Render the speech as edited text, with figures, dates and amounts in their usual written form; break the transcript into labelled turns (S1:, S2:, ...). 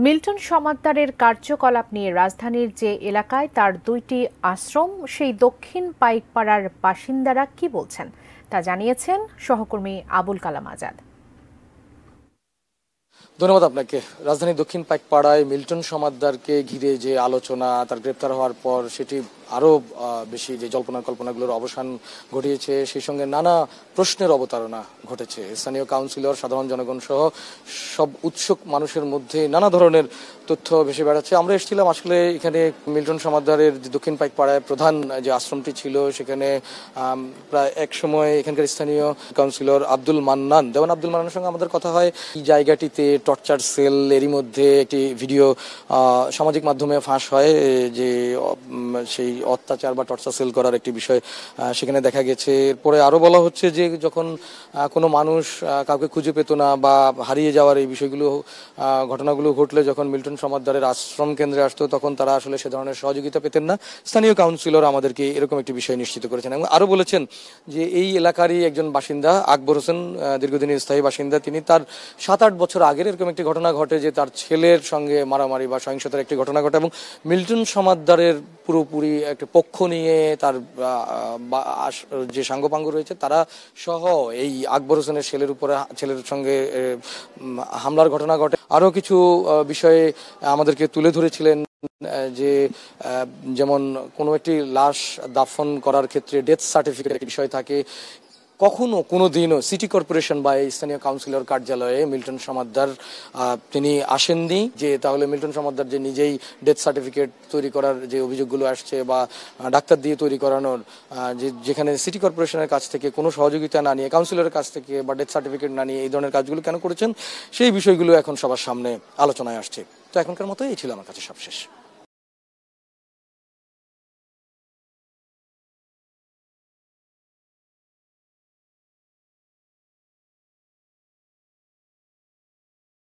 S1: Milton সমাদ্দারের কার্যকলাপ নিয়ে রাজধানীর যে এলাকায় তার দুইটি আশ্রম, সেই দক্ষিণ পাইকপাড়ার বাসিন্দারা কি বলছেন তা জানিয়েছেন সহকর্মী আবুল কালাম আজাদ।
S2: ধন্যবাদ আপনাকে। রাজধানী দক্ষিণ পাইকপাড়ায় মিল্টন সমাদ্দারকে ঘিরে যে আলোচনা, তার গ্রেপ্তার হওয়ার পর সেটি আরও বেশি যে জল্পনা কল্পনাগুলোর অবসান ঘটিয়েছে, সেই সঙ্গে নানা প্রশ্নের অবতারণা ঘটেছে। স্থানীয় কাউন্সিলর, সাধারণ জনগণ সহ সব উৎসুক মানুষের মধ্যে নানা ধরনের তথ্য ভেসে বেড়াচ্ছে। আমরা এসেছিলাম আসলে এখানে মিল্টন সমাদ্দারের যে দক্ষিণ পাইকপাড়ায় প্রধান যে আশ্রমটি ছিল, সেখানে প্রায় এক সময় এখানকার স্থানীয় কাউন্সিলর আব্দুল মান্নানের সঙ্গে আমাদের কথা হয়। এই জায়গাটিতে টর্চার সেল, এরই মধ্যে একটি ভিডিও সামাজিক মাধ্যমে ফাঁস হয় যে সেই অত্যাচার বা টর্চার সেল করার একটি বিষয় সেখানে দেখা গেছে। এরপরে আরো বলা হচ্ছে যে যখন কোনো মানুষ কাউকে খুঁজে পেত না বা হারিয়ে যাওয়ার এই বিষয়গুলো, ঘটনাগুলো ঘটলে যখন মিল্টন সমাদ্দারের আশ্রম কেন্দ্রে আসতো, তখন তারা আসলে সে ধরনের সহযোগিতা পেতেন না। স্থানীয় কাউন্সিলর আমাদেরকে এরকম একটি বিষয় নিশ্চিত করেছেন এবং আরো বলেছেন যে এই এলাকারই একজন বাসিন্দা আকবর হোসেন, দীর্ঘদিনের স্থায়ী বাসিন্দা, তিনি তার 7-8 বছর আগের এরকম একটি ঘটনা ঘটে যে তার ছেলের সঙ্গে মারামারি বা সহিংসতার একটি ঘটনা ঘটে এবং মিল্টন সমাদ্দারের পুরোপুরি একটা পক্ষ নিয়ে তার যে সাঙ্গপাঙ্গ রয়েছে তারা সহ এই আকবর হোসেনের ছেলের সঙ্গে হামলার ঘটনা ঘটে। আরো কিছু বিষয়ে আমাদেরকে তুলে ধরেছিলেন যে যেমন কোনো একটি লাশ দাফন করার ক্ষেত্রে ডেথ সার্টিফিকেট একটি বিষয় থাকে। কখনো কোনো দিনও সিটি কর্পোরেশন বা স্থানীয় কাউন্সিলর কার্যালয়ে মিল্টন সমাদ্দার তিনি আসেননি, যে তাহলে মিল্টন সমাদ্দার যে নিজেই ডেথ সার্টিফিকেট তৈরি করার যে অভিযোগগুলো আসছে বা ডাক্তার দিয়ে তৈরি করানোর, যেখানে সিটি কর্পোরেশনের কাছ থেকে কোনো সহযোগিতা না নিয়ে, কাউন্সিলরের কাছ থেকে বা ডেথ সার্টিফিকেট না নিয়ে এই ধরনের কাজগুলো কেন করেছেন, সেই বিষয়গুলো এখন সবার সামনে আলোচনায় আসছে। তো এখনকার মতো এই ছিল আমার কাছে সবশেষ।